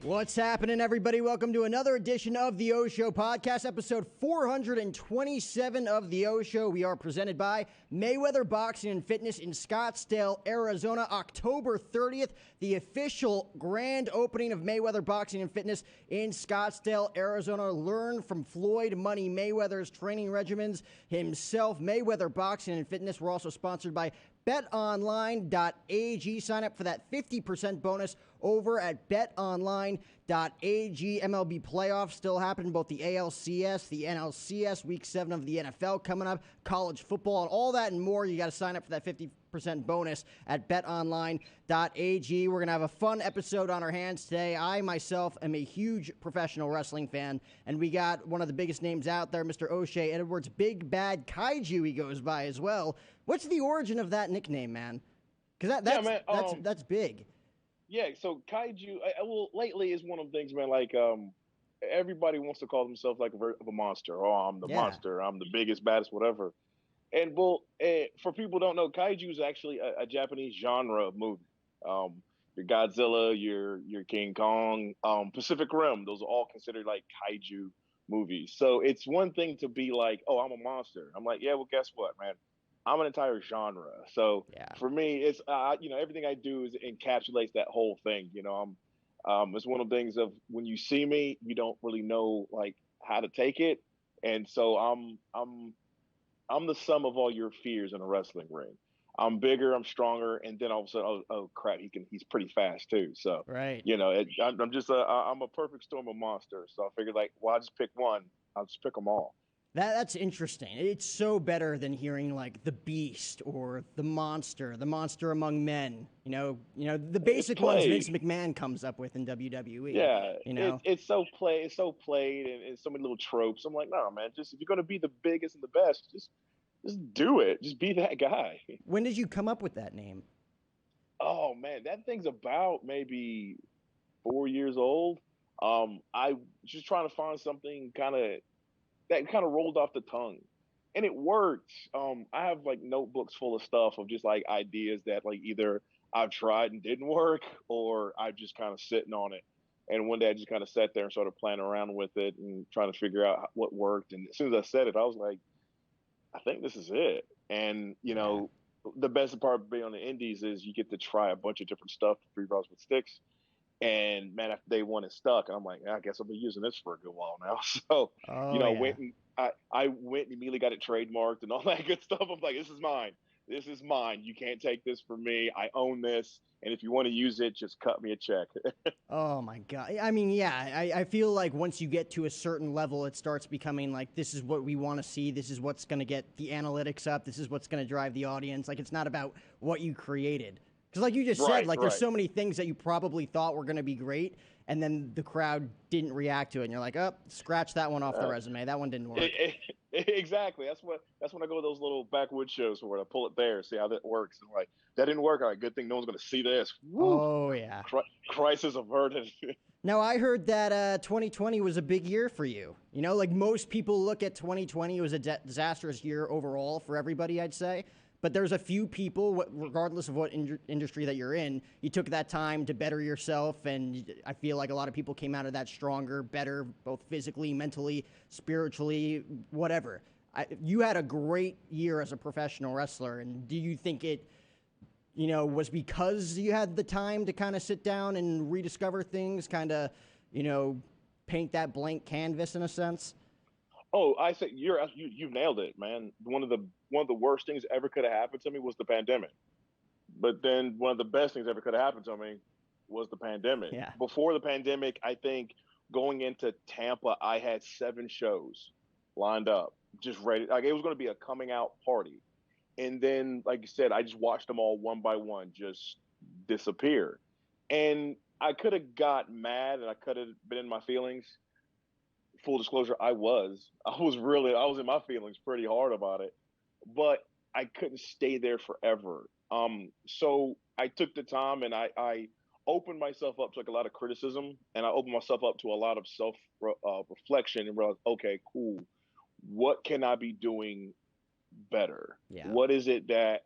What's happening, everybody? Welcome to another edition of the O Show podcast, episode 427 of the O Show. We are presented by Mayweather Boxing and Fitness in Scottsdale, Arizona, October 30th, the official grand opening of Mayweather Boxing and Fitness in Scottsdale, Arizona. Learn from Floyd Money Mayweather's training regimens himself. Mayweather Boxing and Fitness. We're also sponsored by betonline.ag. Sign up for that 50% bonus over at betonline.ag. MLB playoffs still happening, both the ALCS, the NLCS, week 7 of the NFL coming up, college football, and all that and more. You got to sign up for that 50% bonus at betonline.ag. We're going to have a fun episode on our hands today. I, myself, am a huge professional wrestling fan, and we got one of the biggest names out there, Mr. O'Shea Edwards, Big Bad Kaiju he goes by as well. What's the origin of that nickname, man? Because that's big. Yeah, so Kaiju, well, lately is one of the things, man, like everybody wants to call themselves like a monster. Oh, I'm the monster. I'm the biggest, baddest, whatever. And, well, for people who don't know, Kaiju is actually a Japanese genre of movie. Your Godzilla, your King Kong, Pacific Rim, those are all considered like Kaiju movies. So it's one thing to be like, oh, I'm a monster. I'm like, yeah, well, guess what, man? I'm an entire genre. So for me, it's, everything I do encapsulates that whole thing. It's one of the things of when you see me, you don't really know like how to take it. And so I'm the sum of all your fears in a wrestling ring. I'm bigger, I'm stronger, and then all of a sudden, oh crap, he's pretty fast too. So, right. I'm a perfect storm of monsters. So I figured like, well, I'll just pick one. I'll just pick them all. That's interesting. It's so better than hearing like the Beast or the Monster among men. The basic ones Vince McMahon comes up with in WWE. Yeah, it's so played, and so many little tropes. I'm like, no, man, just if you're gonna be the biggest and the best, just do it. Just be that guy. When did you come up with that name? Oh man, that thing's about maybe 4 years old. I just trying to find something that kind of rolled off the tongue, and it worked. I have like notebooks full of stuff of just like ideas that like either I've tried and didn't work, or I'm just kind of sitting on it. And one day I just kind of sat there and started playing around with it and trying to figure out what worked. And as soon as I said it, I was like, I think this is it. And the best part of being on the indies is you get to try a bunch of different stuff, 3 balls with sticks. And man, after day one, it stuck. And I'm like, I guess I'll be using this for a good while now. So, I went and immediately got it trademarked and all that good stuff. I'm like, this is mine. This is mine. You can't take this from me. I own this. And if you want to use it, just cut me a check. Oh, my God. I mean, yeah, I feel like once you get to a certain level, it starts becoming like, this is what we want to see. This is what's going to get the analytics up. This is what's going to drive the audience. Like, it's not about what you created. Because like you just said, like there's so many things that you probably thought were going to be great, and then the crowd didn't react to it, and you're like, oh, scratch that one off the resume. That one didn't work. Exactly. That's when I go to those little backwoods shows where I pull it there, see how that works. And like, that didn't work. All right, good thing no one's going to see this. Woo. Oh, yeah. Crisis averted. Now, I heard that 2020 was a big year for you. Like most people look at 2020, it was a disastrous year overall for everybody, I'd say. But there's a few people, regardless of what industry that you're in, you took that time to better yourself, and I feel like a lot of people came out of that stronger, better, both physically, mentally, spiritually, whatever. You had a great year as a professional wrestler, and do you think it, was because you had the time to kind of sit down and rediscover things, kind of, paint that blank canvas in a sense? Oh, I say you nailed it, man. One of the worst things ever could have happened to me was the pandemic. But then one of the best things ever could have happened to me was the pandemic. Yeah. Before the pandemic, I think going into Tampa, I had 7 shows lined up, just ready. Like it was going to be a coming out party. And then, like you said, I just watched them all one by one just disappear. And I could have got mad and I could have been in my feelings. Full disclosure, I was in my feelings pretty hard about it, but I couldn't stay there forever. So I took the time and I opened myself up to like a lot of criticism, and I opened myself up to a lot of self reflection and realized, okay, cool. What can I be doing better? Yeah. What is it that,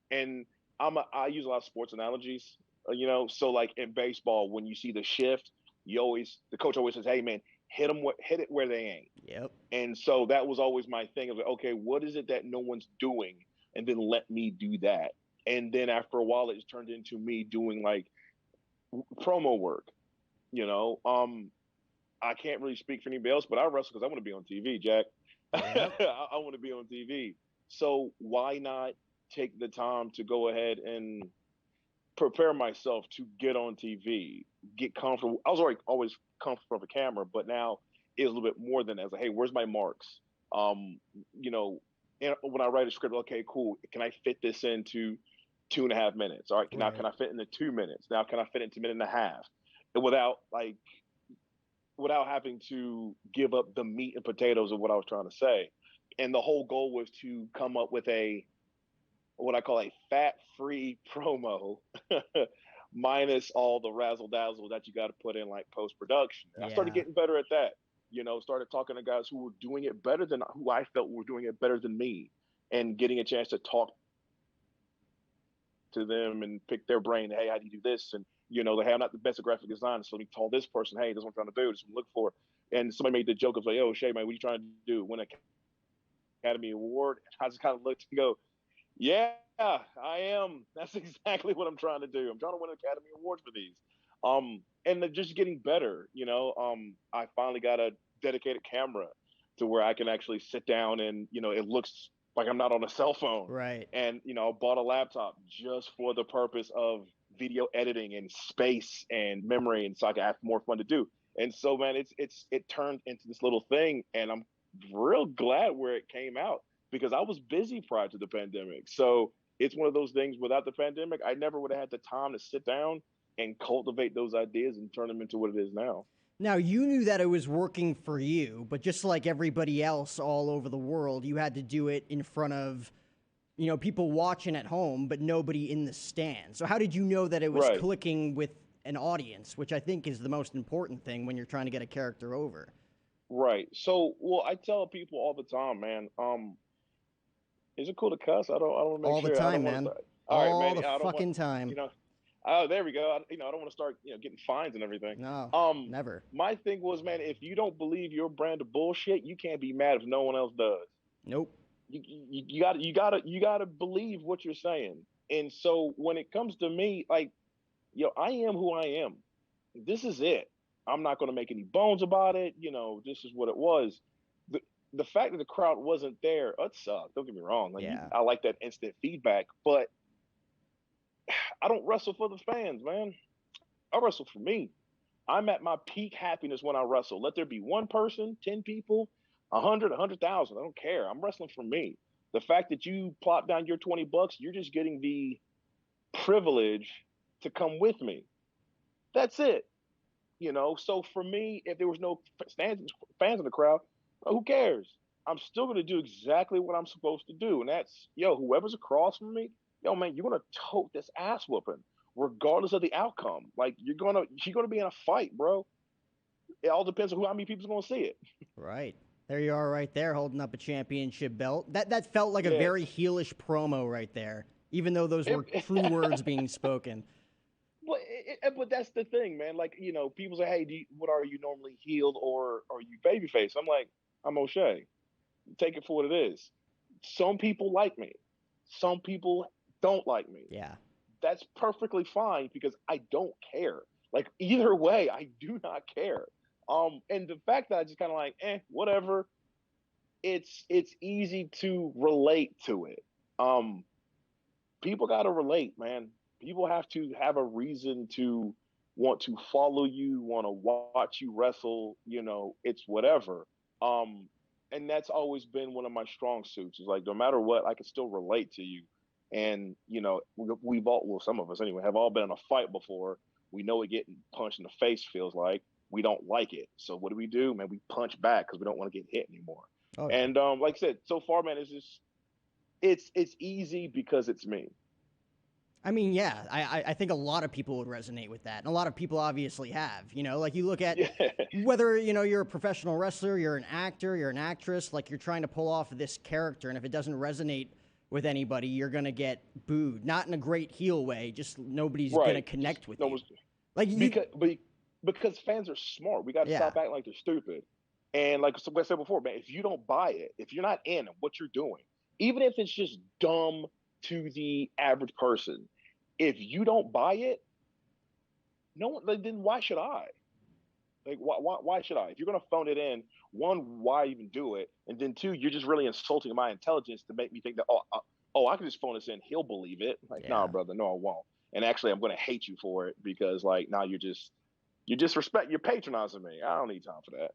and I use a lot of sports analogies, so like in baseball, when you see the shift, the coach always says, "Hey, man, hit it where they ain't." Yep. And so that was always my thing of, okay, what is it that no one's doing? And then let me do that. And then after a while, it just turned into me doing like promo work, you know. I can't really speak for anybody else, but I wrestle because I want to be on TV, Jack. Yep. I want to be on TV. So why not take the time to go ahead and prepare myself to get on TV, get comfortable. I was always comfortable with the camera, but now it's a little bit more than that. It's like, hey, where's my marks? Um, you know, and when I write a script, okay, cool. Can I fit this into 2.5 minutes? All right, now Right. can I fit into 2 minutes? Now can I fit into a minute and a half? And without having to give up the meat and potatoes of what I was trying to say. And the whole goal was to come up with what I call a fat-free promo, minus all the razzle dazzle that you got to put in like post-production. And I started Yeah. getting better at that. Started talking to guys who were doing it better than who I felt were doing it better than me, and getting a chance to talk to them and pick their brain. Hey, how do you do this? And hey, I'm not the best at graphic design, so let me tell this person, hey, this is what I'm trying to do. This is what I'm looking for. And somebody made the joke of like, "Yo, Shay, man, what are you trying to do? Win an Academy Award?" I just kind of looked and go, "Yeah, I am. That's exactly what I'm trying to do. I'm trying to win an Academy Award for these." And they're just getting better. I finally got a dedicated camera to where I can actually sit down and it looks like I'm not on a cell phone. Right. And I bought a laptop just for the purpose of video editing and space and memory, and so I can have more fun to do. And so, man, it turned into this little thing, and I'm real glad where it came out because I was busy prior to the pandemic. So it's one of those things. Without the pandemic, I never would have had the time to sit down and cultivate those ideas and turn them into what it is now. Now, you knew that it was working for you, but just like everybody else all over the world, you had to do it in front of, people watching at home, but nobody in the stand. So how did you know that it was Right. clicking with an audience, which I think is the most important thing when you're trying to get a character over? Right. So, well, I tell people all the time, man. Is it cool to cuss? I don't want to make All the sure. I time, don't want to man. start. All right, All man. the I don't want. fucking You time. know. Oh, there we go. I don't want to start, getting fines and everything. No, Um, never. my thing was, man, if you don't believe your brand of bullshit, you can't be mad if no one else does. Nope. You gotta believe what you're saying. And so when it comes to me, like, I am who I am. This is it. I'm not going to make any bones about it. This is what it was. The the fact that the crowd wasn't there, it sucked. Don't get me wrong. Like, Yeah. I like that instant feedback, but I don't wrestle for the fans, man. I wrestle for me. I'm at my peak happiness when I wrestle. Let there be one person, 10 people, 100, 100,000. I don't care. I'm wrestling for me. The fact that you plop down your $20, you're just getting the privilege to come with me. That's it. So for me, if there was no fans in the crowd, who cares? I'm still going to do exactly what I'm supposed to do. And that's, whoever's across from me, man, you're going to tote this ass whooping regardless of the outcome. Like, you're going to be in a fight, bro. It all depends on how many people's going to see it. Right. There you are right there holding up a championship belt. That felt like a Yeah. very heelish promo right there, even though those were true words being spoken. But that's the thing, man. Like, people say, "Hey, what are you normally, healed or are you babyface?" I'm like, I'm O'Shea. Take it for what it is. Some people like me. Some people don't like me. Yeah. That's perfectly fine because I don't care. Like, either way, I do not care. And the fact that I just kind of like, whatever. It's easy to relate to it. Um, People got to relate, man. People have to have a reason to want to follow you, want to watch you wrestle. It's whatever. Um, and that's always been one of my strong suits. Is like, no matter what, I can still relate to you. And we've all, well, some of us anyway, have all been in a fight before. We know what getting punched in the face feels like. We don't like it. So what do? Man, we punch back because we don't want to get hit anymore. Oh yeah. And like I said, so far, man, it's easy because it's me. I mean, yeah, I think a lot of people would resonate with that. And a lot of people obviously have. Like you look at Yeah. whether, you're a professional wrestler, you're an actor, you're an actress, like you're trying to pull off this character. And if it doesn't resonate with anybody, you're going to get booed. Not in a great heel way, just nobody's going to Right. connect with No, you. Like you, because because fans are smart. We got to Yeah. stop acting like they're stupid. And like I said before, man, if you don't buy it, if you're not in what you're doing, even if it's just dumb to the average person, if you don't buy it, no one. Like, then why should I? Like, why should I? If you're gonna phone it in, one, why even do it? And then two, you're just really insulting my intelligence to make me think that, I can just phone this in, he'll believe it. Like, nah, Yeah. brother, no, I won't. And actually, I'm gonna hate you for it because, like, now you're patronizing me. I don't need time for that.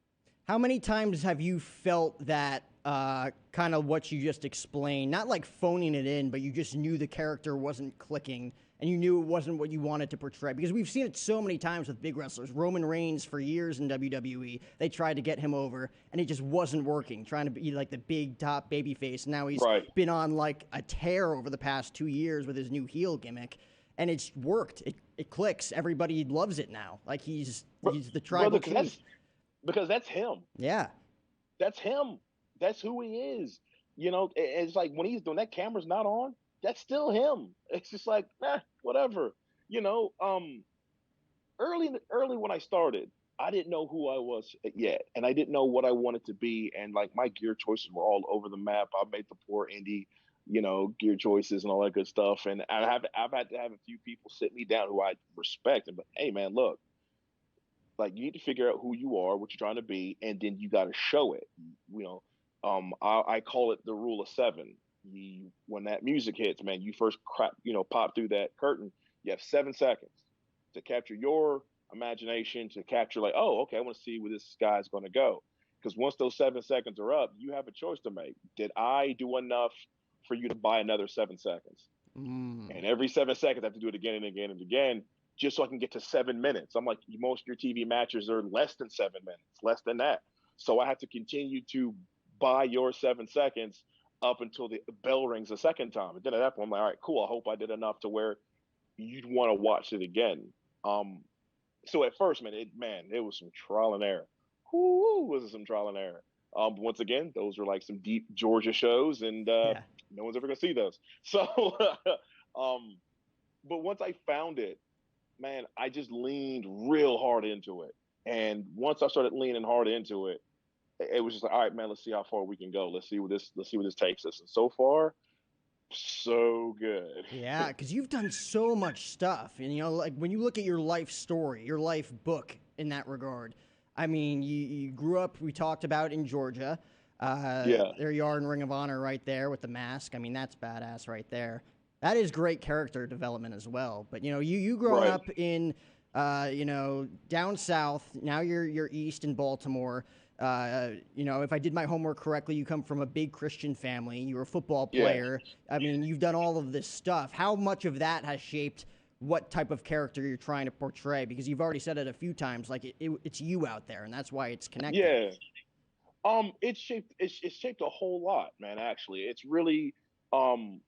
How many times have you felt that kind of what you just explained? Not like phoning it in, but you just knew the character wasn't clicking and you knew it wasn't what you wanted to portray. Because we've seen it so many times with big wrestlers. Roman Reigns, for years in WWE, they tried to get him over and it just wasn't working, trying to be like the big top babyface. Now he's Right. been on like a tear over the past 2 years with his new heel gimmick. And it's worked. It clicks. Everybody loves it now. Like he's the tribal Brother, because chief. that's him. Yeah. That's him. That's who he is. It's like when he's doing that, camera's not on. That's still him. It's just like, whatever. You know, early when I started, I didn't know who I was yet, and I didn't know what I wanted to be, and like my gear choices were all over the map. I made the poor indie, gear choices and all that good stuff, and I've had to have a few people sit me down who I respect, and but hey, man, look, like you need to figure out who you are, what you're trying to be, and then you got to show it. You know, I call it the rule of seven. When that music hits, man, you first pop through that curtain. You have 7 seconds to capture your imagination, to capture like, oh, okay, I want to see where this guy's going to go. Because once those 7 seconds are up, you have a choice to make. Did I do enough for you to buy another 7 seconds? Mm. And every 7 seconds, I have to do it again and again and again, just so I can get to 7 minutes. I'm like, most of your TV matches are less than 7 minutes, less than that. So I have to continue to buy your 7 seconds up until the bell rings a second time. And then at that point, I'm like, all right, cool. I hope I did enough to where you'd want to watch it again. So at first, it was some trial and error. Whoo, was it some trial and error? Once again, those were like some deep Georgia shows, and Yeah. no one's ever gonna see those. So, but once I found it, man, I just leaned real hard into it. And once I started leaning hard into it, it was just like, all right, man, let's see how far we can go. Let's see where this takes us. And so far, so good. Yeah, because you've done so much stuff. And, like when you look at your life story, your life book in that regard, I mean, you grew up, we talked about in Georgia. Yeah, There you are in Ring of Honor right there with the mask. I mean, that's badass right there. That is great character development as well. But, you growing right. up in, down south, now you're east in Baltimore. If I did my homework correctly, you come from a big Christian family. You're a football Yeah. player. I mean, you've done all of this stuff. How much of that has shaped what type of character you're trying to portray? Because you've already said it a few times, like it's you out there, and that's why it's connecting. Yeah. It's shaped a whole lot, man, actually. It's really um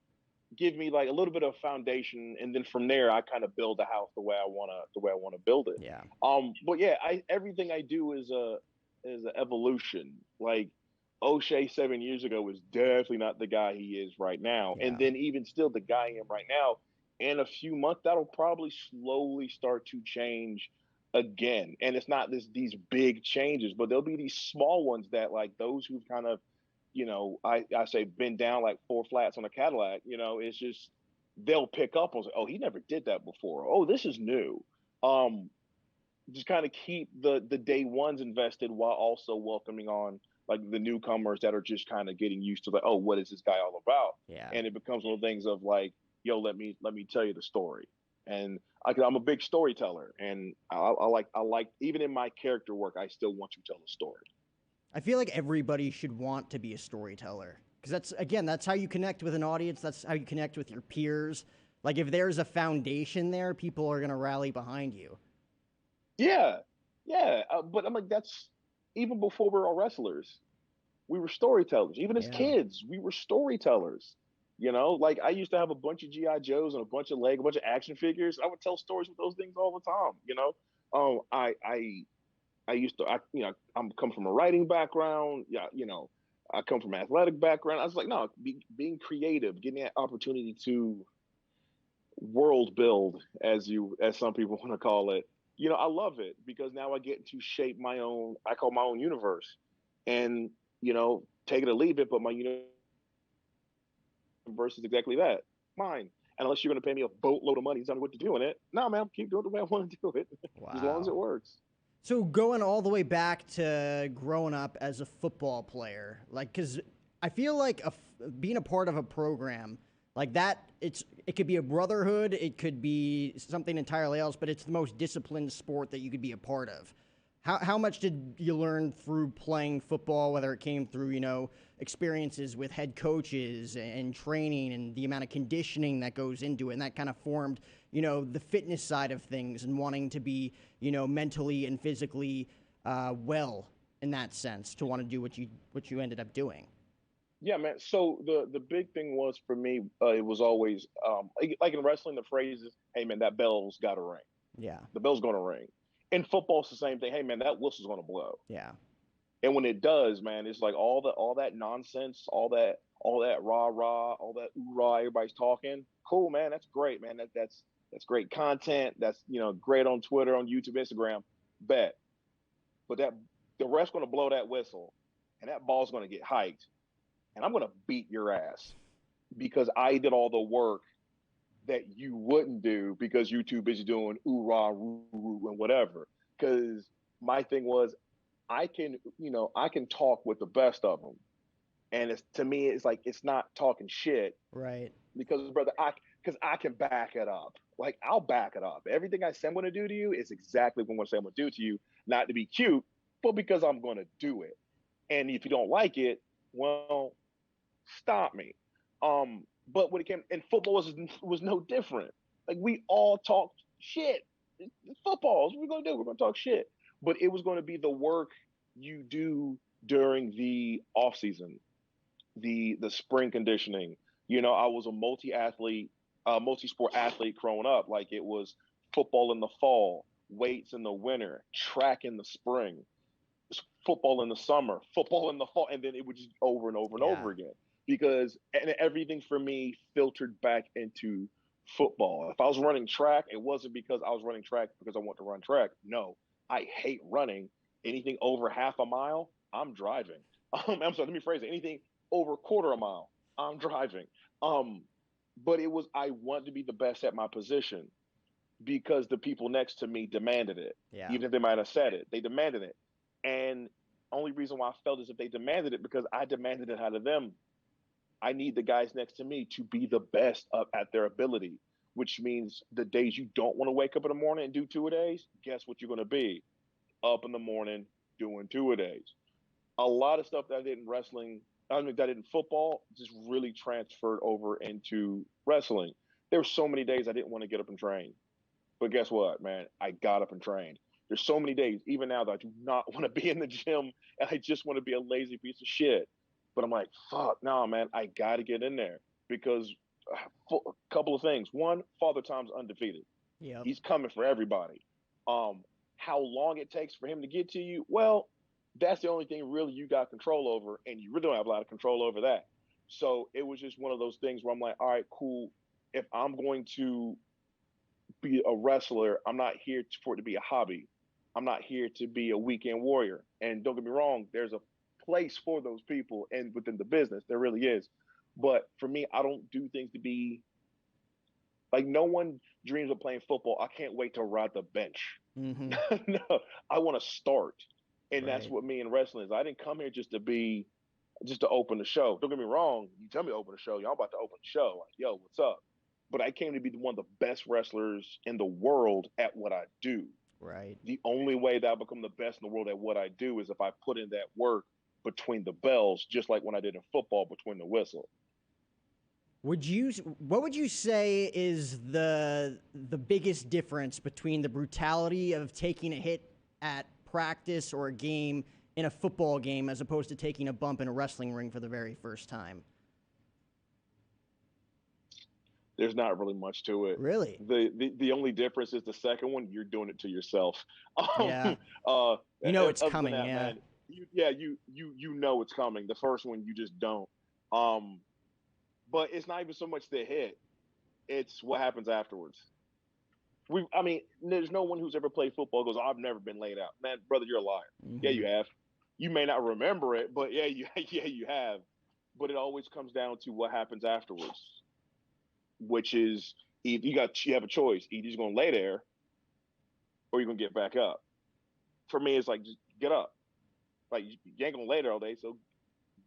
give me like a little bit of foundation, and then from there I kind of build the house the way I wanna build it. Yeah, But yeah, I everything I do is an evolution. Like O'Shea 7 years ago was definitely not the guy he is right now. And yeah, then even still the guy I am right now, in a few months, that'll probably slowly start to change again. And it's not these big changes, but there'll be these small ones that like those who've kind of, I say been down like four flats on a Cadillac, it's just they'll pick up on say, oh, he never did that before. Oh, this is new. Um, just kind of keep the day ones invested while also welcoming on like the newcomers that are just kind of getting used to like, oh, what is this guy all about? yeah. And it becomes one of the things of like, yo, let me tell you the story. And I'm a big storyteller, and I like even in my character work, I still want to tell a story. I feel like everybody should want to be a storyteller because that's how you connect with an audience. That's how you connect with your peers. Like if there's a foundation there, people are gonna rally behind you. Yeah, yeah. But I'm like, that's even before we were all wrestlers. We were storytellers. Even as Yeah. kids, we were storytellers. Like I used to have a bunch of GI Joes and a bunch of action figures. I would tell stories with those things all the time. I used to, I'm come from a writing background. Yeah, I come from an athletic background. I was like, no, being creative, getting that opportunity to world build, as some people want to call it. I love it because now I get to shape my own, I call my own universe. And, take it or leave it, but my universe is exactly that, mine. And unless you're going to pay me a boatload of money to tell me what to do in it, no, man, keep doing it the way I want to do it, as long as it Wow. works. So going all the way back to growing up as a football player, like, because I feel like being a part of a program like that, it could be a brotherhood, it could be something entirely else, but it's the most disciplined sport that you could be a part of. How much did you learn through playing football, whether it came through, experiences with head coaches and training and the amount of conditioning that goes into it, and that kind of formed, the fitness side of things and wanting to be, mentally and physically well in that sense to want to do what you ended up doing? Yeah, man. So the big thing was for me, it was always like in wrestling, the phrase is, "Hey, man, that bell's got to ring. Yeah, The bell's going to ring." In football, it's the same thing. Hey, man, that whistle's going to blow. yeah, And when it does, man, it's like all that nonsense, all that rah rah, all that rah. Everybody's talking. Cool, man. That's great, man. That's great content. That's great on Twitter, on YouTube, Instagram. Bet, but the ref's going to blow that whistle, and that ball's going to get hiked, and I'm going to beat your ass because I did all the work that you wouldn't do because you too busy doing ooh rah roo, roo and whatever. Because my thing was I can talk with the best of them, and it's to me it's like it's not talking shit right. because brother I can back it up. Like I'll back it up. Everything I say I'm going to do to you is exactly what I'm going to say I'm going to do to you, not to be cute, but because I'm going to do it. And if you don't like it, well, stop me. But when it came and football was no different. Like we all talked shit. It's football. What we're gonna do? We're gonna talk shit. But it was going to be the work you do during the off season, the spring conditioning. I was a multi-sport athlete growing up. Like it was football in the fall, weights in the winter, track in the spring, football in the summer, football in the fall, and then it would just over and over and Yeah, over again because and everything for me filtered back into football. If I was running track, it wasn't because I was running track because I want to run track. No, I hate running. Anything over half a mile, I'm driving. I'm sorry, let me phrase it. Anything over a quarter a mile, I'm driving. Um, but it was I want to be the best at my position because the people next to me demanded it. yeah. Even if they might have said it, they demanded it. And only reason why I felt as if they demanded it because I demanded it out of them. I need the guys next to me to be the best at their ability, which means the days you don't want to wake up in the morning and do two a days, guess what you're going to be? Up in the morning doing two a days. A lot of stuff that I did in wrestling, I mean, that I did in football, just really transferred over into wrestling. There were so many days I didn't want to get up and train. But guess what, man? I got up and trained. There's so many days, even now, that I do not want to be in the gym and I just want to be a lazy piece of shit. But I'm like, fuck, no, man, I got to get in there because a couple of things. One, Father Time's undefeated. Yep. He's coming for everybody. Um, how long it takes for him to get to you? Well, that's the only thing really you got control over, and you really don't have a lot of control over that. So it was just one of those things where I'm like, all right, cool. If I'm going to be a wrestler. I'm not here for it to be a hobby. I'm not here to be a weekend warrior. And don't get me wrong, there's a place for those people and within the business. There really is. But for me, I don't do things to be like no one dreams of playing football. I can't wait to ride the bench. Mm-hmm. No, I want to start. And that's Right. what me and wrestling is. I didn't come here just to open the show. Don't get me wrong. You tell me to open the show, y'all about to open the show. Like, yo, what's up? But I came to be one of the best wrestlers in the world at what I do. Right. The only way that I become the best in the world at what I do is if I put in that work between the bells, just like when I did in football between the whistle. What would you say is the biggest difference between the brutality of taking a hit at practice or a game in a football game as opposed to taking a bump in a wrestling ring for the very first time? There's not really much to it. Really? The only difference is the second one, you're doing it to yourself. Yeah. Uh, You know it's other than coming, that, yeah. man, you know it's coming. The first one, you just don't. Um, but it's not even so much the hit; it's what happens afterwards. I mean, there's no one who's ever played football goes, "Oh, I've never been laid out." Man, brother, you're a liar. Yeah, Hmm. you have. You may not remember it, but yeah, you yeah, you have. But it always comes down to what happens afterwards, which is either you have a choice. Either you're gonna lay there or you're gonna get back up. For me, it's like just get up. Like you ain't gonna lay there all day, so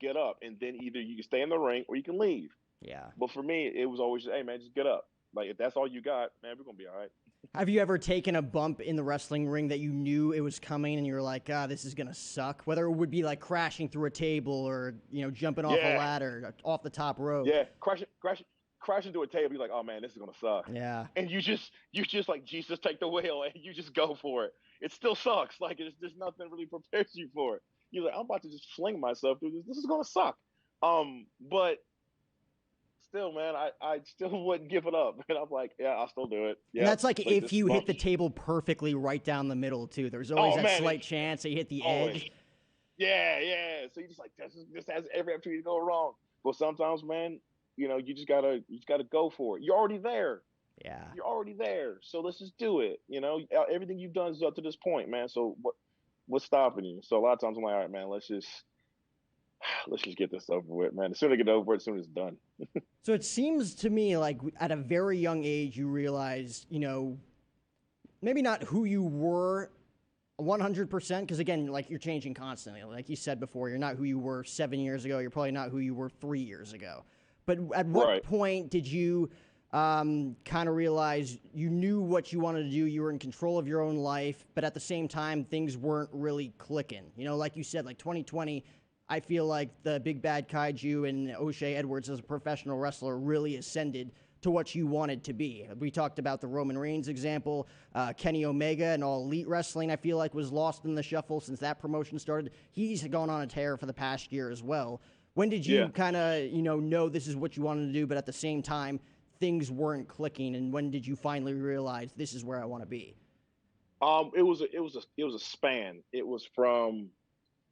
get up, and then either you can stay in the ring or you can leave. Yeah. But for me, it was always, hey man, just get up. Like if that's all you got, man, we're gonna be all right. Have you ever taken a bump in the wrestling ring that you knew it was coming and you're like, ah, this is going to suck? Whether it would be like crashing through a table or, jumping off a Yeah, ladder, off the top rope. yeah, crash into a table. You're like, oh man, this is gonna suck. Yeah. And you just like Jesus, take the wheel, and you just go for it. It still sucks. Like it's just nothing really prepares you for it. You're like, I'm about to just fling myself through this. This is gonna suck. But still, man, I still wouldn't give it up. And I'm like, yeah, I'll still do it. And Yep. that's like Like if this you hit bump. the table perfectly right down the middle, too. There's always Oh that man, slight chance that you hit the always. edge. Yeah, yeah. So you just like this has every opportunity to go wrong. But sometimes, man, you just gotta go for it. You're already there. Yeah. You're already there. So let's just do it. Everything you've done is up to this point, man. So what's stopping you? So a lot of times I'm like, all right, man, let's just get this over with, man. The sooner I get over it, the sooner it's done. So it seems to me like at a very young age, you realized, maybe not who you were 100%, because again, like you're changing constantly. Like you said before, you're not who you were 7 years ago. You're probably not who you were 3 years ago. But at what Right. point did you kind of realize you knew what you wanted to do? You were in control of your own life, but at the same time, things weren't really clicking. Like you said, like 2020, I feel like the Big Bad Kaiju and O'Shea Edwards as a professional wrestler really ascended to what you wanted to be. We talked about the Roman Reigns example, Kenny Omega and All Elite Wrestling, I feel like was lost in the shuffle since that promotion started. He's gone on a tear for the past year as well. When did Yeah. you kind of, know this is what you wanted to do, but at the same time, things weren't clicking? And when did you finally realize this is where I want to be? It was a span. It was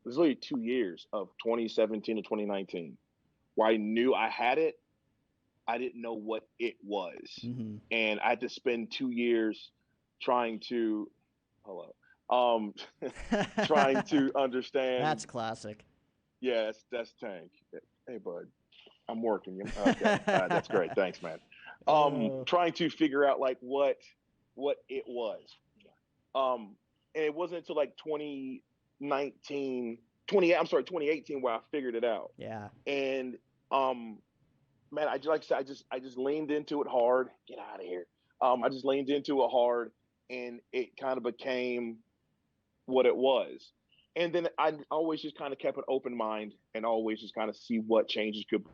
literally 2 years of 2017 to 2019 where I knew I had it. I didn't know what it was, Mm-hmm. and I had to spend 2 years trying to hello, trying to understand. That's classic. Yeah, that's Tank. Hey, bud, I'm working. Okay, that's great. Thanks, man. Oh, Trying to figure out like what it was. And it wasn't until like 2019, 2018 where I figured it out. yeah. And um, man, like I said, I just leaned into it hard. Get out of here. I just leaned into it hard, and it kind of became what it was. And then I always just kind of kept an open mind and always just kind of see what changes could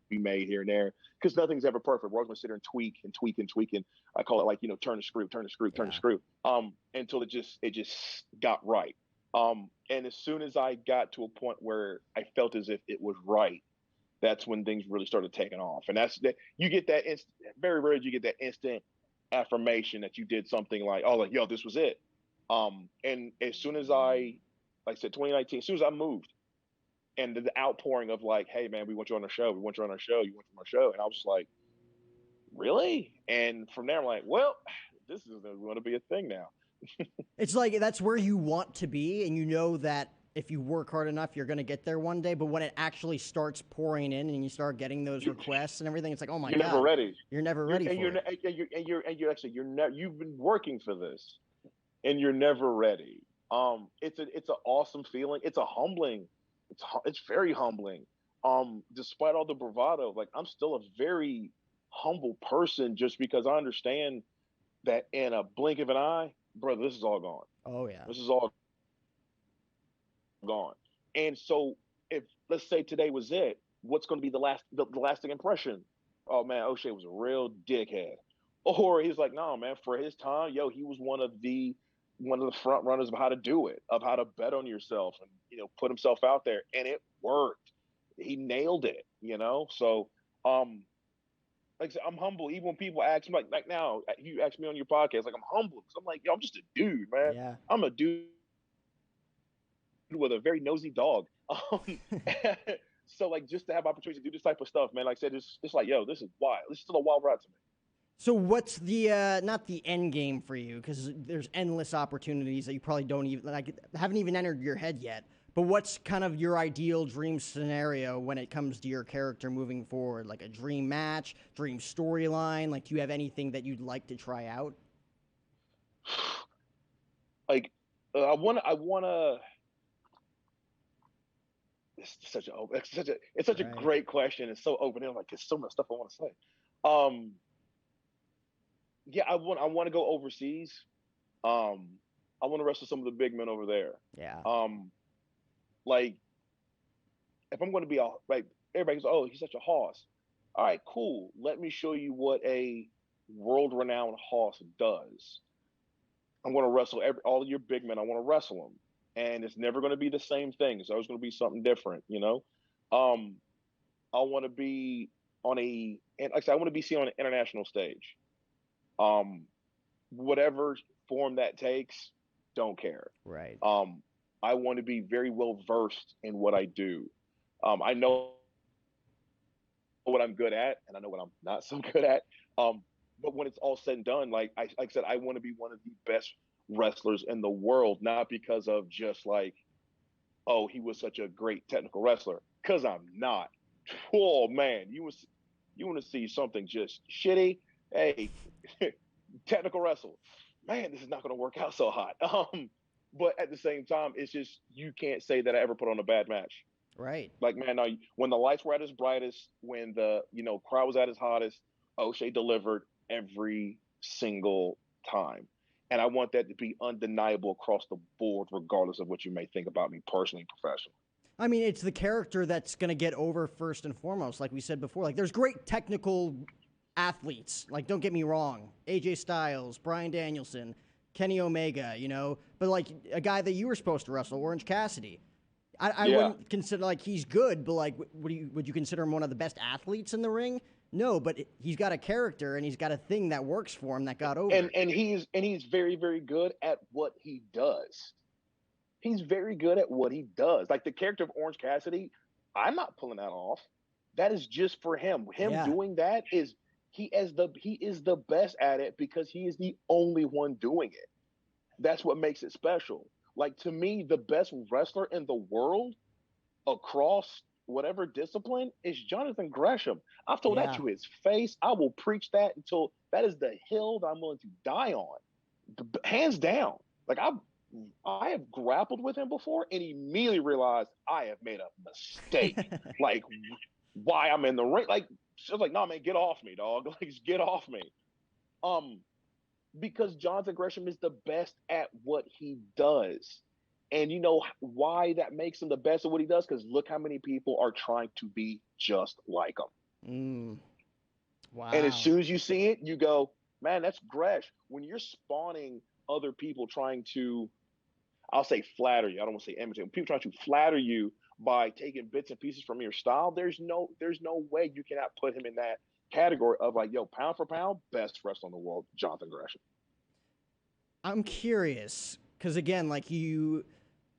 be made here and there because nothing's ever perfect. We're always going to sit there and tweak and tweak and tweak. And I call it like, turn the screw, turn the screw, turn the Yeah. screw, until it just got right. And as soon as I got to a point where I felt as if it was right, that's when things really started taking off. And that's that you get that very rarely you get that instant affirmation that you did something like, oh, like, yo, this was it. And as soon as like I said, 2019, as soon as I moved and the outpouring of like, hey man, we want you on our show. We want you on our show. You want you on our show. And I was just like, really? And from there, I'm like, well, this is going to be a thing now. It's like that's where you want to be, and you know that if you work hard enough, you're going to get there one day. But when it actually starts pouring in and you start getting those You, requests and everything, it's like, oh my you're never God, ready. you're never You're ready and for you're it. you've been working for this and you're never ready. It's an awesome feeling. It's a humbling. It's very humbling. Despite all the bravado, like I'm still a very humble person just because I understand that in a blink of an eye, brother, this is all gone. Oh, yeah. This is all gone. And so, if let's say today was it, what's going to be the lasting impression? Oh man, O'Shea was a real dickhead. Or he's like, no man, for his time, yo, he was one of the front runners of how to do it, of how to bet on yourself and put himself out there, and it worked. He nailed it. So, um, like I said, I'm humble. Even when people ask me, like now, you ask me on your podcast, like I'm humble because I'm like, yo, I'm just a dude, man. Yeah. I'm a dude with a very nosy dog. So like just to have opportunity to do this type of stuff, man. Like I said, it's like, yo, this is wild. This is still a wild ride to me. So what's the not the end game for you? Because there's endless opportunities that you probably don't even like haven't even entered your head yet. But what's kind of your ideal dream scenario when it comes to your character moving forward? Like a dream match, dream storyline? Like, do you have anything that you'd like to try out? Like, I wanna. It's such a Right. great question. It's so open ended. Like, there's so much stuff I want to say. Um, yeah, I want to go overseas. Um, I want to wrestle some of the big men over there. Yeah. Um, like if I'm going to be all like everybody goes, oh, he's such a hoss. All right, cool. Let me show you what a world-renowned hoss does. I'm going to wrestle all of your big men. I want to wrestle them, and it's never going to be the same thing. It's always going to be something different, you know. Um, I want to be on and like I said, I want to be seen on an international stage. Um, whatever form that takes, don't care. Right. Um, I want to be very well versed in what I do. I know what I'm good at, and I know what I'm not so good at. Um, but when it's all said and done, like I said, I want to be one of the best wrestlers in the world, not because of just like, oh, he was such a great technical wrestler, because I'm not. Oh man, you want to see something just shitty? Hey, technical wrestle. Man, this is not going to work out so hot. But at the same time, it's just you can't say that I ever put on a bad match. Right. Like man, no, when the lights were at its brightest, when the crowd was at its hottest, O'Shea delivered every single time. And I want that to be undeniable across the board, regardless of what you may think about me personally and professionally. I mean, it's the character that's going to get over first and foremost, like we said before. Like, there's great technical athletes. Like, don't get me wrong, AJ Styles, Bryan Danielson, Kenny Omega, but like a guy that you were supposed to wrestle, Orange Cassidy. I Yeah. wouldn't consider like he's good, but like, would you consider him one of the best athletes in the ring? No, but he's got a character and he's got a thing that works for him that got over. And he's very, very good at what he does. He's very good at what he does. Like the character of Orange Cassidy, I'm not pulling that off. That is just for him. Him Yeah, doing that is he is the best at it because he is the only one doing it. That's what makes it special. Like to me, the best wrestler in the world across whatever discipline is Jonathan Gresham. I've told that yeah, to his face. I will preach that until that is the hill that I'm willing to die on, hands down. Like I have grappled with him before and immediately realized I have made a mistake. Like why I'm in the ring. Like she was like, no, man, get off me, dog. Like just get off me. Um, because Jonathan Gresham is the best at what he does. And you know why that makes him the best at what he does? Because look how many people are trying to be just like him. mm, And as wow, soon as you see it, you go, man, that's Gresh. When you're spawning other people trying to, I'll say flatter you. I don't want to say imitate. When people trying to flatter you by taking bits and pieces from your style, there's no way you cannot put him in that category of like, yo, pound for pound, best wrestler in the world, Jonathan Gresham. I'm curious because again, like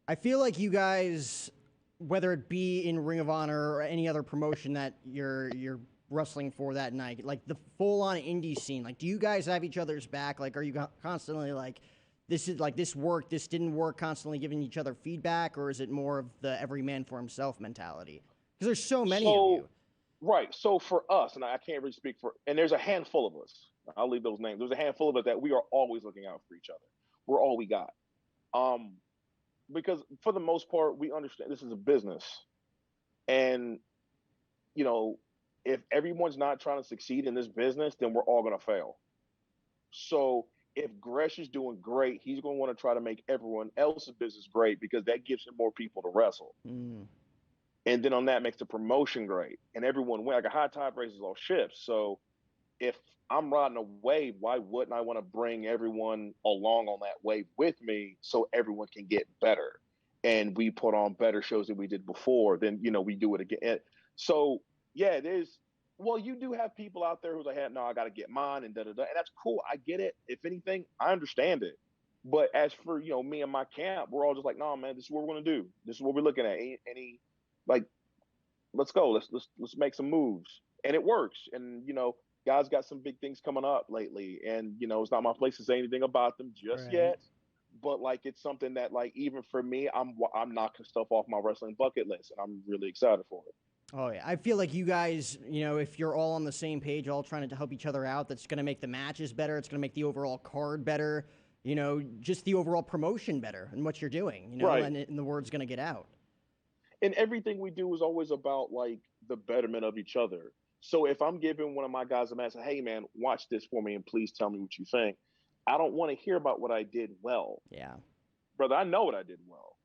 I feel like you guys, whether it be in Ring of Honor or any other promotion that you're wrestling for that night, like the full on indie scene, like do you guys have each other's back? Like, are you constantly like, this is like this worked, this didn't work, constantly giving each other feedback, or is it more of the every man for himself mentality? Because there's so many of So you. right. So for us, and I can't really speak for, and there's a handful of us. I'll leave those names. There's a handful of us that we are always looking out for each other. We're all we got. Um, because for the most part, we understand this is a business, and you know, if everyone's not trying to succeed in this business, then we're all gonna fail. So if Gresh is doing great, he's going to want to try to make everyone else's business great because that gives him more people to wrestle. Mm, And then on that makes the promotion great, and everyone win. Like a high tide raises all ships. So if I'm riding a wave, why wouldn't I want to bring everyone along on that wave with me so everyone can get better? And we put on better shows than we did before. Then we do it again. So yeah, there's. Well, you do have people out there who's like, hey, no, I got to get mine and da da da, and that's cool. I get it. If anything, I understand it. But as for me and my camp, we're all just like, no, man, this is what we're gonna do. This is what we're looking at. Any like, let's go. Let's make some moves, and it works. And guys got some big things coming up lately, and it's not my place to say anything about them just Right. yet. But like, it's something that, like, even for me, I'm knocking stuff off my wrestling bucket list, and I'm really excited for it. Oh yeah, I feel like you guys, if you're all on the same page, all trying to help each other out, that's going to make the matches better. It's going to make the overall card better. Just the overall promotion better and what you're doing. Right. And the word's going to get out. And everything we do is always about, like, the betterment of each other. So if I'm giving one of my guys a message, hey man, watch this for me and please tell me what you think. I don't want to hear about what I did well. Yeah. Brother, I know what I did well.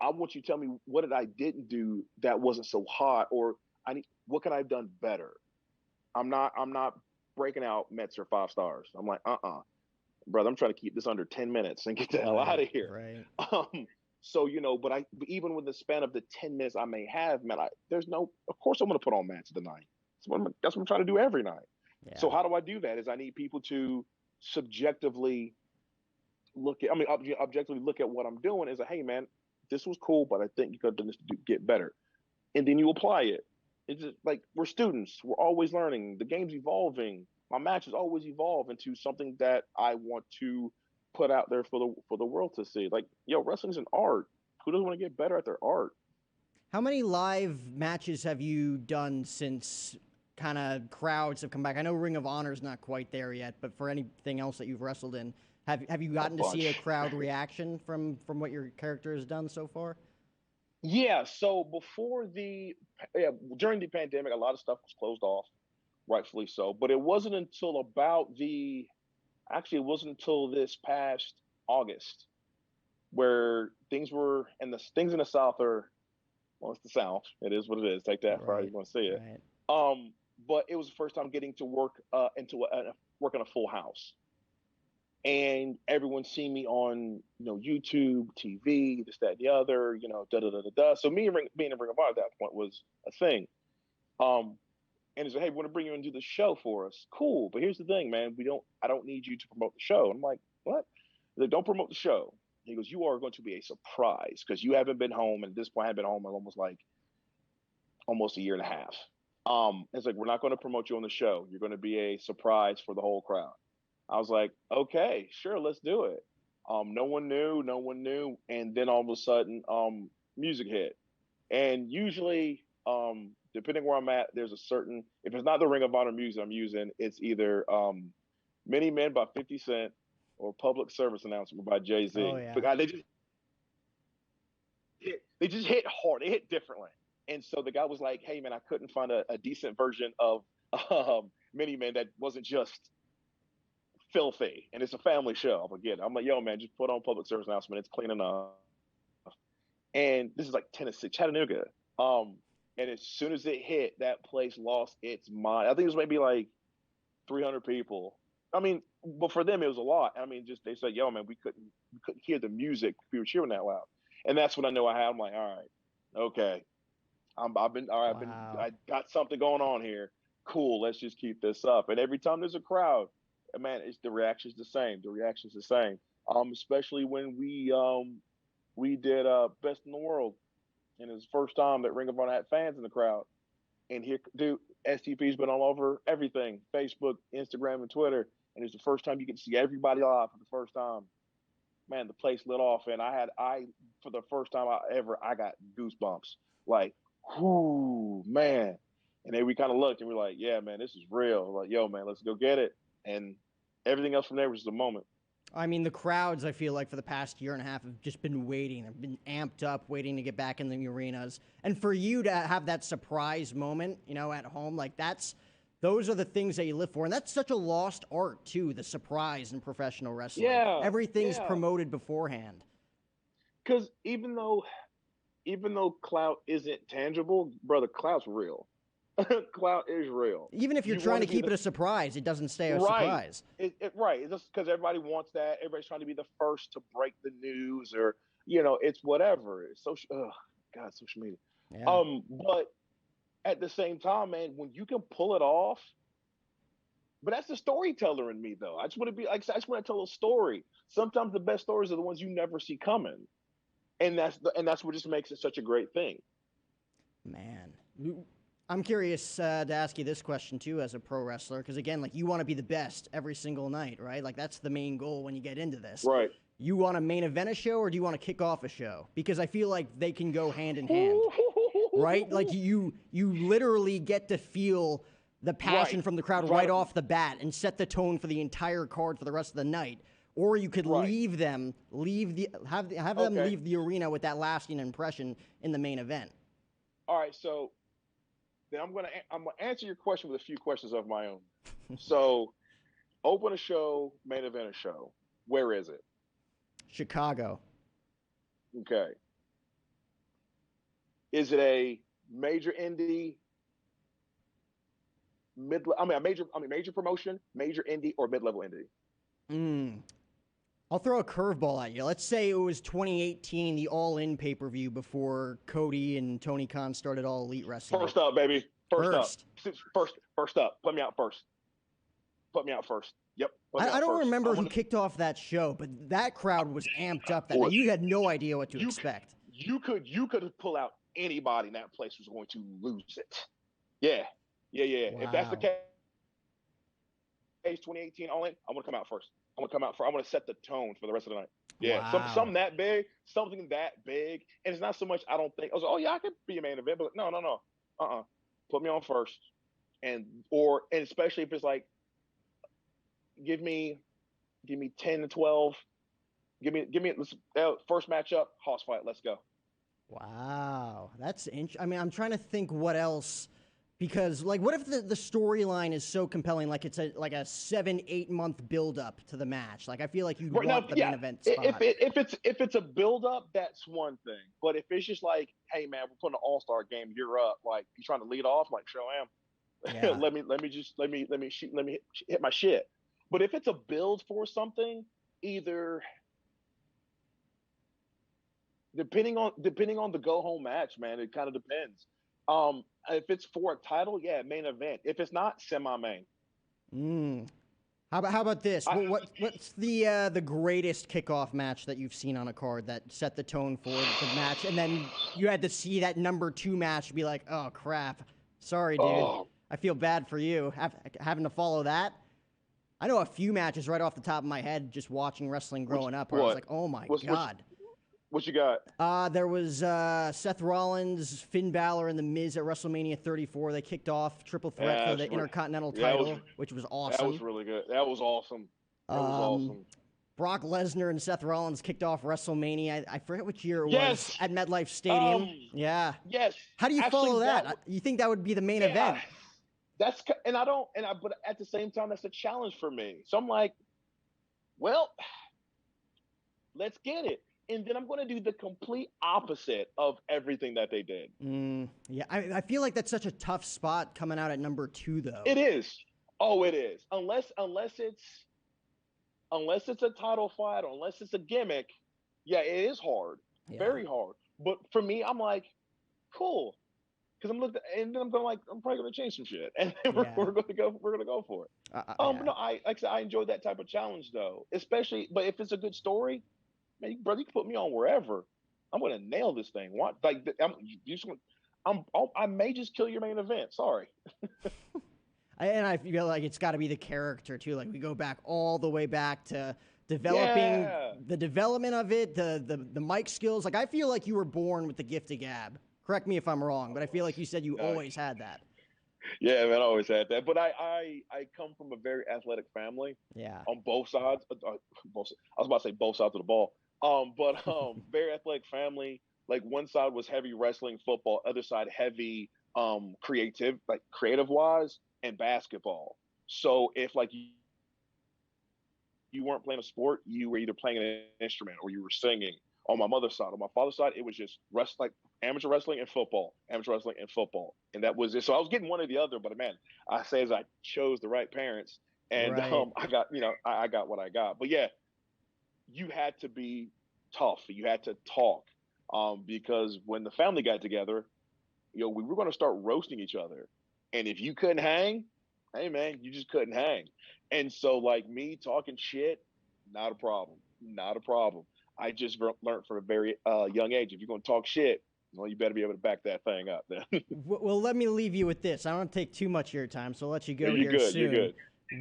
I want you to tell me what did I didn't do that wasn't so hot, or what can I have done better. I'm not breaking out Mets or 5 stars. I'm like, brother, I'm trying to keep this under 10 minutes and get the hell out Right. of here. Right. Um, so, but even with the span of the 10 minutes I may have, man, of course I'm going to put on Mets tonight. That's what I'm trying to do every night. So Yeah. how do I do that? Is I need people to subjectively objectively look at what I'm doing. Is like, hey man, this was cool, but I think you could have done this to get better. And then you apply it. It's just like, we're students. We're always learning. The game's evolving. My matches always evolve into something that I want to put out there for the world to see. Like, wrestling's an art. Who doesn't want to get better at their art? How many live matches have you done since kind of crowds have come back? I know Ring of Honor's not quite there yet, but for anything else that you've wrestled in, have you A gotten to see a bunch. crowd reaction from what your character has done so far? Yeah. So during the pandemic, a lot of stuff was closed off, rightfully so. But it wasn't until it wasn't until this past August where things in the South are, well, it's the South. It is what it is. Take that for how you Right. want to see it. Right. But it was the first time getting to work in a full house, and everyone's seen me on YouTube, TV, this, that, and the other, da da da da da. So being a Ring of Honor at that point was a thing. Um, and he said, "Hey, we want to bring you and do the show for us." Cool, but here's the thing, man. I don't need you to promote the show. I'm like, what? He's like, don't promote the show. He goes, you are going to be a surprise because you haven't been home, and at this point, I have been home almost a year and a half. It's like, we're not going to promote you on the show. You're going to be a surprise for the whole crowd. I was like, okay, sure, let's do it. No one knew, and then all of a sudden, music hit. And usually, depending where I'm at, there's a certain, if it's not the Ring of Honor music I'm using, it's either Many Men by 50 Cent or Public Service Announcement by Jay Oh Z. yeah. But they just hit hard. They hit differently. And so the guy was like, "Hey man, I couldn't find a decent version of Mini Man that wasn't just filthy, and it's a family show." I'm like, "Yo man, just put on Public Service Announcement. It's clean enough." And this is like Tennessee, Chattanooga. Um, and as soon as it hit, that place lost its mind. I think it was maybe like 300 people. I mean, but for them it was a lot. I mean, just they said, "Yo, man, we couldn't hear the music. We were cheering that loud." And that's when I know I had. I'm like, "All right, okay, Wow. I got something going on here. Cool, let's just keep this up." And every time there's a crowd, man, it's the reaction's the same. The reaction's the same. Especially when we did Best in the World, and it was the first time that Ring of Honor had fans in the crowd. And here, dude, STP's been all over everything, Facebook, Instagram, and Twitter. And it's the first time you get to see everybody live for the first time. Man, the place lit off, and I for the first time I got goosebumps. Like, whoo, man. And then we kind of looked and we're like, yeah, man, this is real. Like, yo, man, let's go get it. And everything else from there was just a moment. I mean, the crowds, I feel like, for the past year and a half have just been waiting. They've been amped up, waiting to get back in the arenas. And for you to have that surprise moment, at home, like those are the things that you live for. And that's such a lost art, too, the surprise in professional wrestling. Yeah, Everything's yeah. promoted beforehand. Because even though clout isn't tangible, brother, clout's real. Clout is real. Even if you're You trying want to to be keep the it a surprise, it doesn't stay a right. surprise. Right. It's just because everybody wants that. Everybody's trying to be the first to break the news, or it's whatever. It's social. Oh God, social media. Yeah. But at the same time, man, when you can pull it off, but that's the storyteller in me, though. I just want to be like, I just want to tell a story. Sometimes the best stories are the ones you never see coming, and that's what just makes it such a great thing. Man. I'm curious to ask you this question too, as a pro wrestler, because again, like you want to be the best every single night, right? Like that's the main goal when you get into this. Right. You want to main event a show, or do you want to kick off a show? Because I feel like they can go hand in hand, right? Like you literally get to feel the passion Right. from the crowd right off the bat and set the tone for the entire card for the rest of the night. Or you could Right. have them leave the arena with that lasting impression in the main event. All right, so then I'm gonna answer your question with a few questions of my own. So, open a show, main event a show. Where is it? Chicago. Okay. Is it a major indie, major promotion, major indie, or mid-level indie? I'll throw a curveball at you. Let's say it was 2018, the All In pay-per-view before Cody and Tony Khan started All Elite Wrestling. First up, baby. First First. up. First up. Put me out first. Put me out first. Yep. I don't remember who kicked off that show, but that crowd was amped up that night. You had no idea what to expect. You could pull out anybody, and that place was going to lose it. Yeah. Wow. If that's the case, 2018 All In, I'm gonna come out first. I'm gonna set the tone for the rest of the night. Yeah, wow. something that big, and it's not so much. I don't think I was. Oh yeah, I could be a main event, but no. Put me on first, and especially if it's like, give me 10 to 12. Give me first matchup, Hoss fight. Let's go. Wow, that's interesting. I mean, I'm trying to think what else. Because, like, what if the storyline is so compelling, like it's a 7-8 month build up to the match? Like, I feel like you'd want the main event spot. If it's a build up, that's one thing. But if it's just like, hey man, we're putting an all-star game, you're up. Like, you trying to lead off? Like, sure am. Yeah. let me hit my shit. But if it's a build for something, either depending on the go home match, man, it kind of depends. If it's for a title, yeah, main event. If it's not, semi-main. How about this? What's the greatest kickoff match that you've seen on a card that set the tone for the match, and then you had to see that number 2 match and be like, oh crap, sorry dude, I feel bad for you having to follow that. I know a few matches right off the top of my head just watching wrestling growing up where I was like, oh my god. What you got? There was Seth Rollins, Finn Balor, and The Miz at WrestleMania 34. They kicked off triple threat for the Intercontinental title, which was awesome. That was really good. That was awesome. Brock Lesnar and Seth Rollins kicked off WrestleMania. I forget which year it was at MetLife Stadium. Yes. How do you follow that? You think that would be the main event? But at the same time, that's a challenge for me. So I'm like, well, let's get it. And then I'm going to do the complete opposite of everything that they did. Yeah, I feel like that's such a tough spot coming out at number 2, though. It is. Oh, it is. Unless it's a title fight, or unless it's a gimmick, yeah, it is hard, very hard. But for me, I'm like, cool, because and then I'm probably going to change some shit, and then we're going to go for it. No, like I said, I enjoy that type of challenge though, especially. But if it's a good story. Man, brother, you can put me on wherever. I'm gonna nail this thing. What? Like, I may just kill your main event. Sorry. And I feel like it's got to be the character too. Like we go back all the way back to developing the development of it, the mic skills. Like I feel like you were born with the gift of gab. Correct me if I'm wrong, but I feel like you said you always had that. Yeah, man, I always had that. But I come from a very athletic family. Yeah. On both sides. I was about to say both sides of the ball. Very athletic family. Like one side was heavy wrestling, football, other side heavy creative wise, and basketball. So if like you weren't playing a sport, you were either playing an instrument or you were singing. On my mother's side, on my father's side, it was just amateur wrestling and football, and that was it. So I was getting one or the other, but man, I say as I chose the right parents, and I got I got what I got. But yeah. You had to be tough. You had to talk because when the family got together, we were going to start roasting each other. And if you couldn't hang, hey, man, you just couldn't hang. And so like me talking shit, not a problem. I just learned from a very young age. If you're going to talk shit, Well, you better be able to back that thing up then. Well, let me leave you with this. I don't want to take too much of your time, so I'll let you go You're here good. soon. You're good.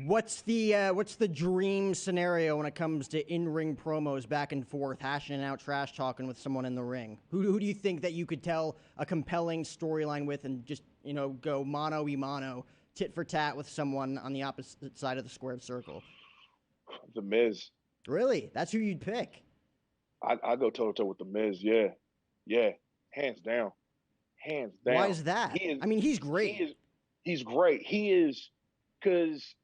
What's the dream scenario when it comes to in-ring promos back and forth, hashing out trash talking with someone in the ring? Who do you think that you could tell a compelling storyline with and just, go mano a mano, tit for tat with someone on the opposite side of the squared circle? The Miz. Really? That's who you'd pick? I go toe to toe with the Miz. Yeah, yeah, hands down, hands down. Why is that? I mean, he's great. He's great. He is because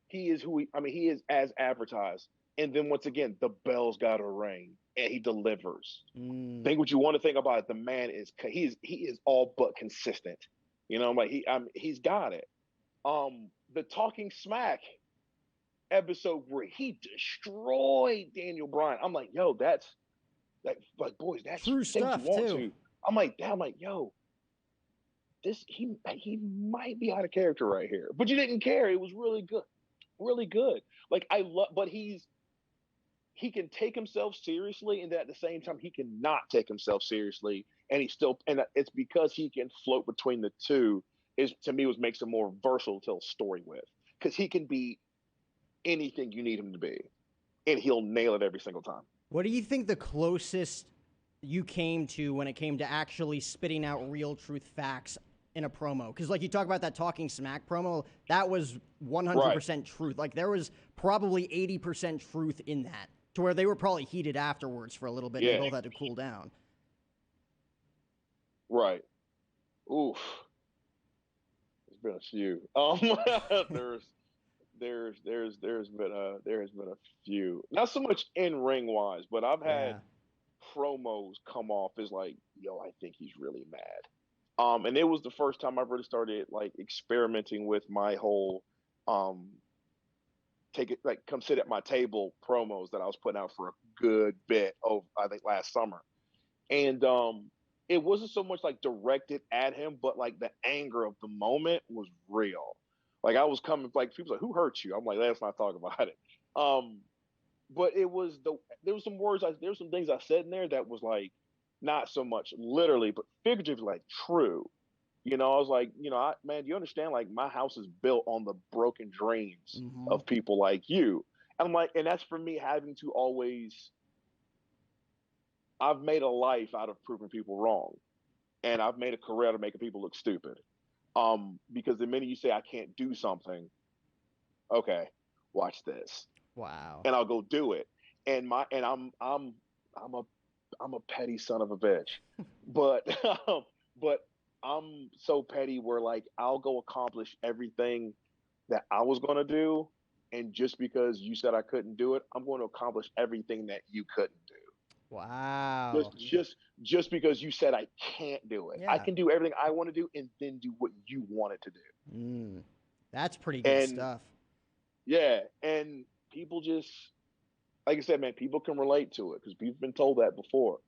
he is who he. I mean, he is as advertised. And then once again, the bell's got to ring, and he delivers. Think what you want to think about it. The man is he is all but consistent. Like he's got it. The talking smack episode where he destroyed Daniel Bryan. I'm like, yo, that's boys, that's true stuff too. I'm like, yo, he might be out of character right here. But you didn't care. It was really good. Really good. Like but he can take himself seriously, and then at the same time he cannot take himself seriously, and it's because he can float between the two is to me what makes him more versatile to tell a story with. Because he can be anything you need him to be, and he'll nail it every single time. What do you think the closest you came to when it came to actually spitting out real truth facts in a promo? Because like you talk about that talking smack promo, that was 100% truth. Like there was probably 80% truth in that, to where they were probably heated afterwards for a little bit. Yeah. And they both had to cool down. Right. Oof. There's been a few. There's been a few. Not so much in ring wise, but I've had promos come off as like, yo, I think he's really mad. And it was the first time I really started like experimenting with my whole come sit at my table promos that I was putting out for a good bit of I think last summer. And it wasn't so much like directed at him, but like the anger of the moment was real. Like I was coming, like people like, "Who hurt you?" I'm like, "Let's not talk about it." But there was some things I said in there that was like not so much literally, but figuratively, like true. I was like, man, you understand? Like my house is built on the broken dreams of people like you. And I'm like, and that's for me having to always. I've made a life out of proving people wrong, and I've made a career out of making people look stupid. Because the minute you say I can't do something, okay, watch this. Wow. And I'll go do it. And I'm a petty son of a bitch. but I'm so petty where like I'll go accomplish everything that I was gonna do, and just because you said I couldn't do it, I'm going to accomplish everything that you couldn't do. Wow. Just because you said I can't do it. Yeah. I can do everything I want to do and then do what you want it to do. That's pretty good stuff. Yeah. And people just, like I said, man, people can relate to it because we've been told that before.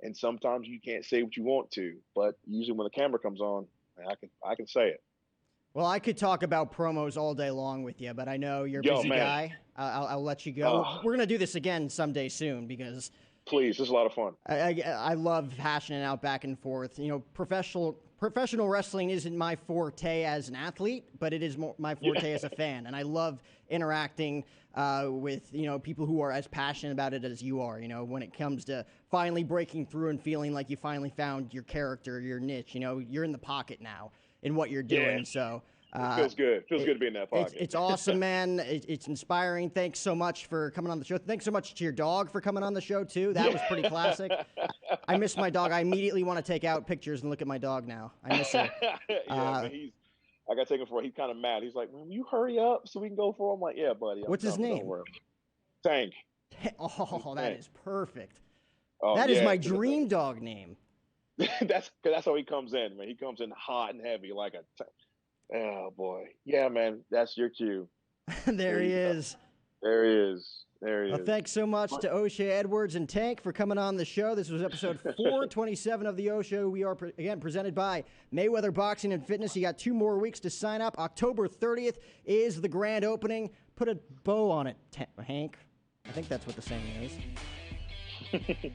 And sometimes you can't say what you want to, but usually when the camera comes on, I can say it. Well, I could talk about promos all day long with you, but I know you're a busy guy. I'll let you go. We're going to do this again someday soon because... Please, this is a lot of fun. I love hashing it out back and forth. Professional wrestling isn't my forte as an athlete, but it is my forte as a fan. And I love interacting with, people who are as passionate about it as you are, when it comes to finally breaking through and feeling like you finally found your character, your niche. You're in the pocket now in what you're doing. Yeah. So... it feels good. Feels good to be in that pocket. It's awesome, man. It's inspiring. Thanks so much for coming on the show. Thanks so much to your dog for coming on the show, too. That was pretty classic. I miss my dog. I immediately want to take out pictures and look at my dog now. I miss her. Man, I got to take him for He's kind of mad. He's like, "Will you hurry up so we can go for him?" I'm like, "Yeah, buddy." What's his name? Tank. Oh, that is perfect. That is my dream dog name. That's how he comes in, man. He comes in hot and heavy like a tank. Oh, boy. Yeah, man. That's your cue. There he is. There he is. Well, thanks so much to O'Shea Edwards and Tank for coming on the show. This was episode 427 of the O Show. We are, again, presented by Mayweather Boxing and Fitness. You got 2 more weeks to sign up. October 30th is the grand opening. Put a bow on it, Hank. I think that's what the saying is.